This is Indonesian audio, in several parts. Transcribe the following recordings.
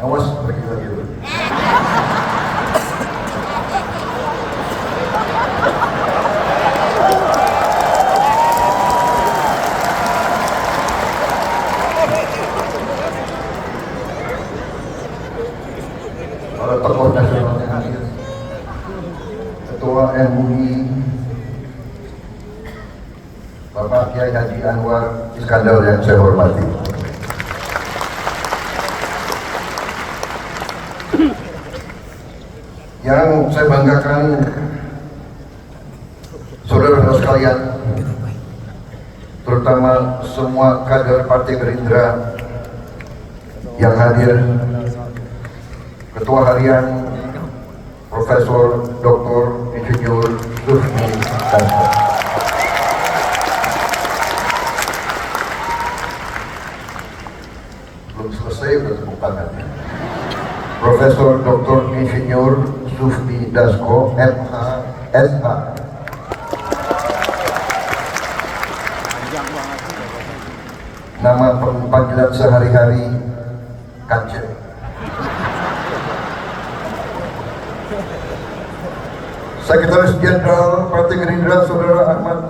Awas pergi lagi. Para tokoh nasional yang hadir, Ketua MUI Bapak Kiai Haji Anwar Iskandar yang saya hormati, yang saya banggakan, saudara-saudara sekalian, terutama semua kader Partai Gerindra yang hadir, Ketua Harian Profesor Dr. Insinyur Sufmi Dasko, belum selesai udah tepuk tangannya. Profesor Dr. Insinyur Sufmi Dasko, MH, SH. Nama panggilan sehari-hari Kance. Sekretaris Jenderal Partai Gerindra Saudara Ahmad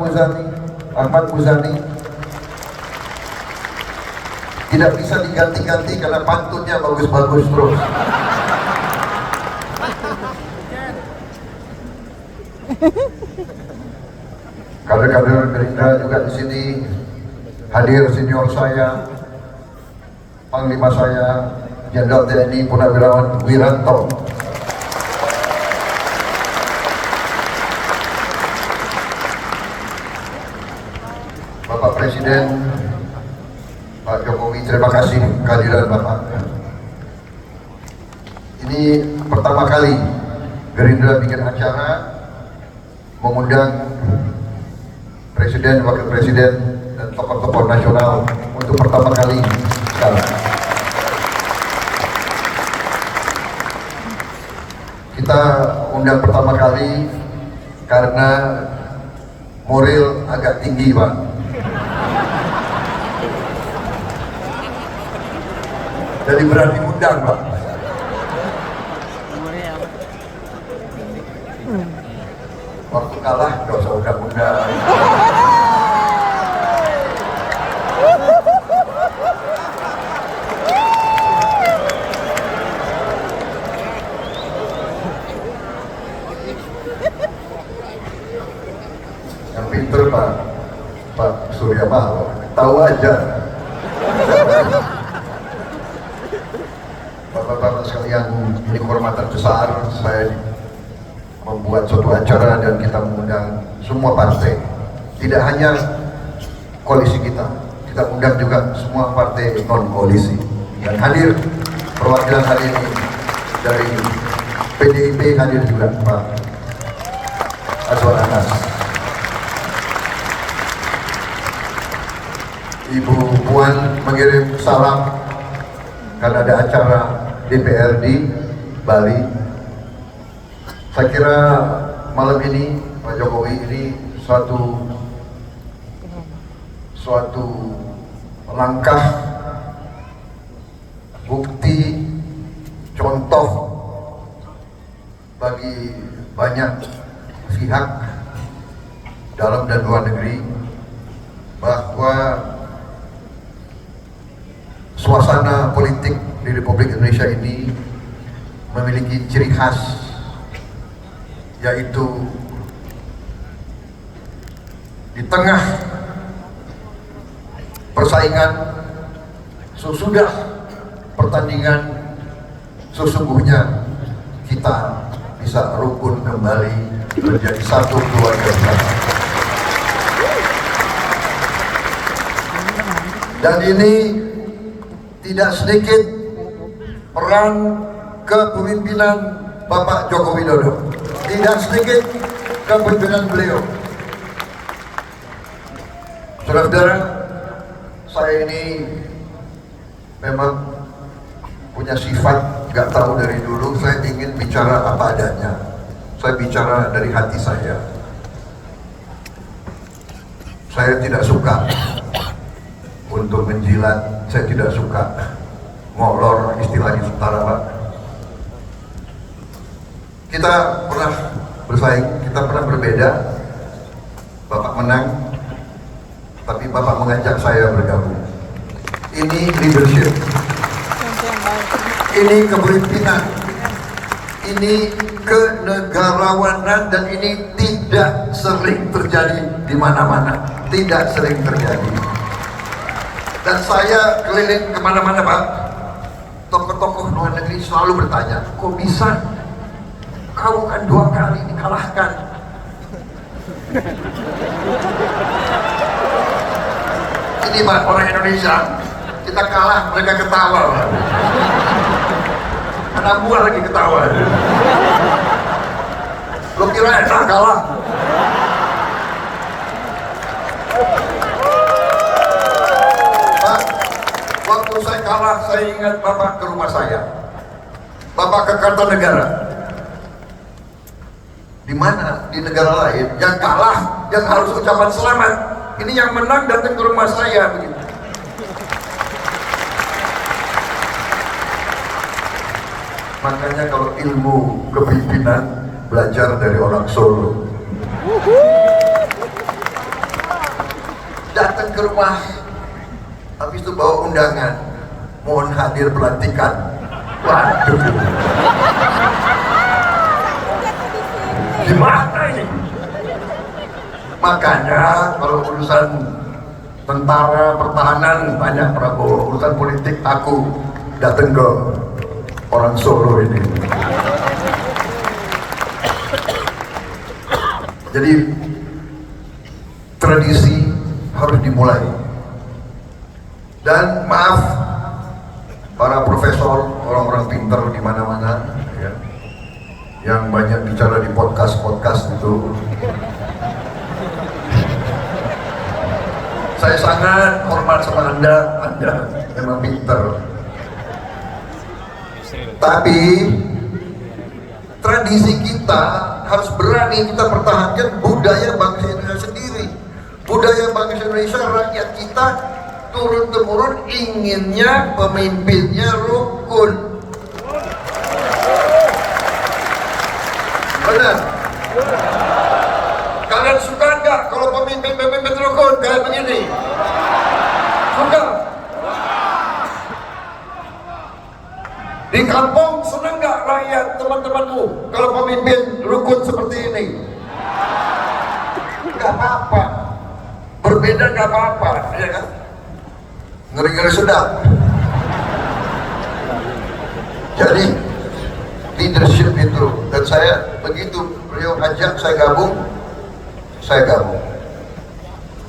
Muzani tidak bisa diganti-ganti karena pantunnya bagus-bagus terus. Kader-kader Gerindra juga di sini hadir, senior saya, Panglima saya, Jenderal TNI Purnawirawan Wiranto. Bapak Presiden Pak Jokowi, terima kasih kehadiran Bapak. Ini pertama kali Gerindra bikin acara mengundang Presiden, Wakil Presiden, dan tokoh-tokoh nasional untuk pertama kali sekarang. Kita undang pertama kali karena moral agak tinggi, Pak. Jadi berani undang, Pak. Waktu kalah gak usah undang-undang. Yang pinter Pak Surya Paloh, tahu aja. Bapak-bapak sekalian, ini kehormatan besar saya membuat suatu acara dan kita mengundang semua partai, tidak hanya koalisi kita undang juga semua partai non koalisi, dan hadir perwakilan hari ini dari PDIP hadir juga Pak Azwar Anas, Ibu Puan mengirim salam karena ada acara DPR di Bali. Saya kira malam ini Pak Jokowi ini suatu langkah bukti contoh bagi banyak pihak dalam dan luar negeri bahwa suasana politik di Republik Indonesia ini memiliki ciri khas, yaitu di tengah persaingan, sesudah pertandingan, sesungguhnya kita bisa rukun kembali menjadi satu keluarga besar. Dan ini tidak sedikit peran kepemimpinan Bapak Joko Widodo, tidak sedikit kepemimpinan beliau. Saudara-saudara, saya ini memang punya sifat, gak tahu dari dulu, saya ingin bicara apa adanya. Saya bicara dari hati saya. Saya tidak suka untuk menjilat, saya tidak suka ngolor istilah di Tentara, Pak. Kita pernah bersaing, kita pernah berbeda. Bapak menang, tapi Bapak mengajak saya bergabung. Ini leadership, ini kepemimpinan, ini kenegarawanan, dan ini tidak sering terjadi di mana-mana, tidak sering terjadi. Dan saya keliling kemana-mana, Pak. Tokoh-tokoh luar negeri selalu bertanya, kok bisa? Kau kan 2 kali dikalahkan. Ini Pak, orang Indonesia, kita kalah, mereka ketawa, Pak. Anak buah lagi ketawa. Lo kira enak kalah? Pak, waktu saya kalah, saya ingat Bapak ke rumah saya. Bapak ke Kartanegara. Di mana? Di negara lain. Yang kalah, yang harus ucapan selamat. Ini yang menang datang ke rumah saya begitu. Makanya kalau ilmu kepemimpinan belajar dari orang Solo. Datang ke rumah, habis itu bawa undangan, mohon hadir pelantikan. Waduh, gimana ini? Makanya kalau urusan tentara, pertahanan banyak Prabowo, urusan politik aku datang ke orang Solo ini. Jadi tradisi harus dimulai. Dan maaf para profesor, orang-orang pintar di mana-mana, ya, yang banyak bicara di podcast itu. Saya sangat hormat sama Anda memang pintar. Tapi tradisi kita harus berani kita pertahankan budaya bangsa Indonesia sendiri. Budaya bangsa Indonesia, rakyat kita turun-temurun inginnya pemimpinnya rukun. Benar? Kalian suka nggak kalau pemimpin rukun kayak begini? Suka? Di kampung senang nggak rakyat teman-temanmu kalau pemimpin rukun seperti ini? Nggak apa-apa, berbeda nggak apa-apa, ya kan? Ngeri-ngeri sedap. Jadi leadership itu, dan saya begitu beliau ajak saya gabung.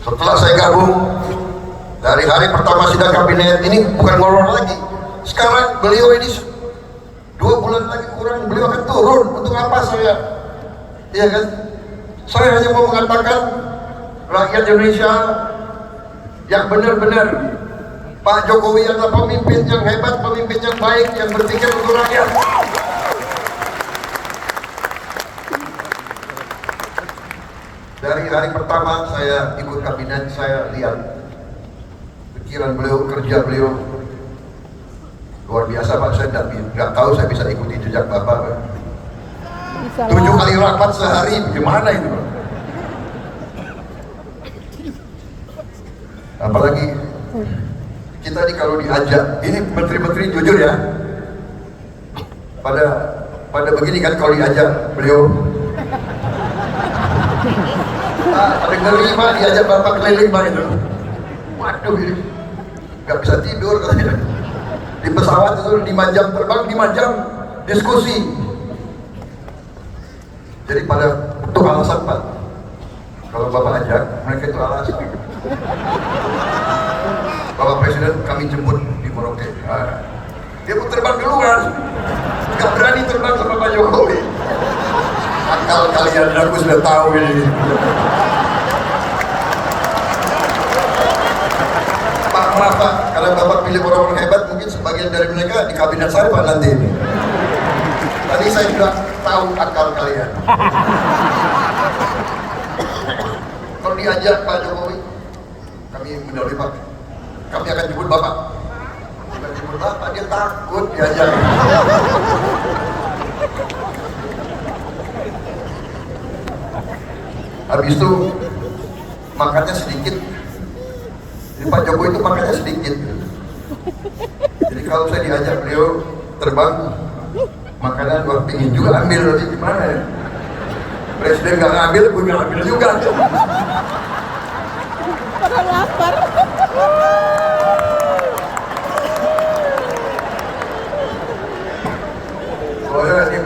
Setelah saya gabung, dari hari pertama sidang kabinet ini bukan ngolor lagi. Sekarang beliau ini 2 bulan lagi kurang, beliau akan turun. Untuk apa saya? Iya kan? Saya hanya mau mengatakan rakyat Indonesia yang benar-benar Pak Jokowi adalah pemimpin yang hebat, pemimpin yang baik, yang berpikir untuk rakyat. Dari hari pertama saya ikut kabinet, saya lihat pikiran beliau, kerja beliau luar biasa, Pak. Saya nggak tahu saya bisa ikuti jejak Bapak, Pak. 7 kali rapat sehari, gimana itu, Pak? Apalagi kita nih kalau diajak, ini menteri-menteri jujur ya, pada begini kan kalau diajak beliau. Ada ngeri, Pak, diajak Bapak keliling, Pak, itu. Waduh, ini nggak bisa tidur katanya. Di pesawat itu 5 jam terbang, 5 jam diskusi. Jadi itu alasan, Pak. Kalau Bapak ajak, mereka itu alasan. Bapak Presiden kami jemput di Merauke. Dia mau terbang duluan, nggak berani terbang sama Pak Jokowi. Akal kalian, aku sudah tahu ini. Pak, maaf Pak, kalau Bapak pilih orang-orang hebat, mungkin sebagian dari mereka di kabinet saya, Pak, nanti ini. Tadi saya juga tahu akal kalian. Kalau diajak Pak Jokowi, kami menerima, kami akan jemput Bapak. Bapak dia takut diajak. Habis itu makannya sedikit. Jadi Pak Jokowi itu makannya sedikit. Jadi kalau saya diajak beliau terbang, makanan gua pingin juga ambil, nanti gimana ya? Presiden nggak ngambil, gue nggak ambil juga. Orang lapar. Soalnya ini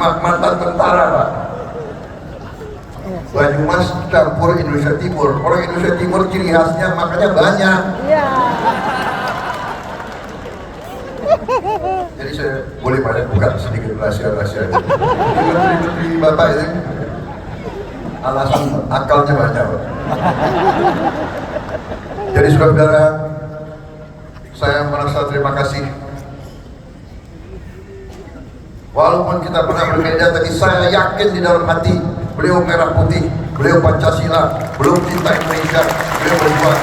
mantan tentara, Pak. Banyumas campur Indonesia Timur. Orang Indonesia Timur ciri khasnya makanya banyak. Iya. Jadi saya boleh banyak buka sedikit rahasia-rahasia. Menteri-menteri Bapak itu alasan akalnya banyak, Pak. Jadi saudara-saudara, saya merasa terima kasih. Walaupun kita pernah berbeda, tapi saya yakin di dalam hati beliau merah putih, beliau Pancasila, beliau cinta Indonesia, beliau berjuang.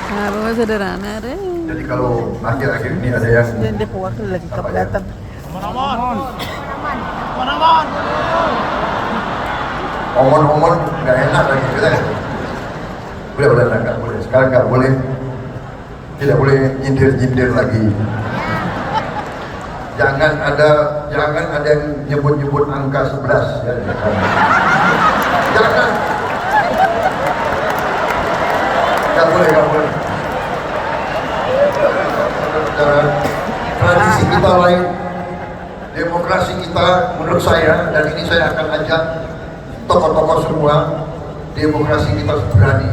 Nah, sederhana deh. Jadi kalau akhir-akhir ini ada yang Dan dia waktu lagi keberatan. omon-omon nggak enak lagi kita. Udah nggak boleh. Sekarang nggak boleh, tidak boleh nyindir lagi. Jangan ada yang nyebut angka 11 ya. Jangan. Nggak boleh. Tradisi kita lain, demokrasi kita menurut saya, dan ini saya akan ajak tokoh-tokoh semua, demokrasi kita berani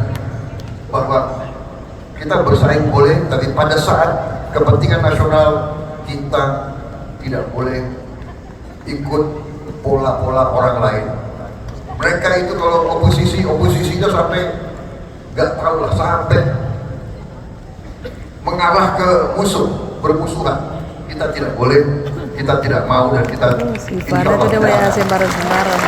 bahwa kita bersaing boleh, tapi pada saat kepentingan nasional kita tidak boleh ikut pola-pola orang lain. Mereka itu kalau oposisinya sampai nggak tahu lah, sampai mengalah ke bermusuhan. Kita tidak boleh, kita tidak mau, dan kita Si Farah itu dia sembarang-sembarang.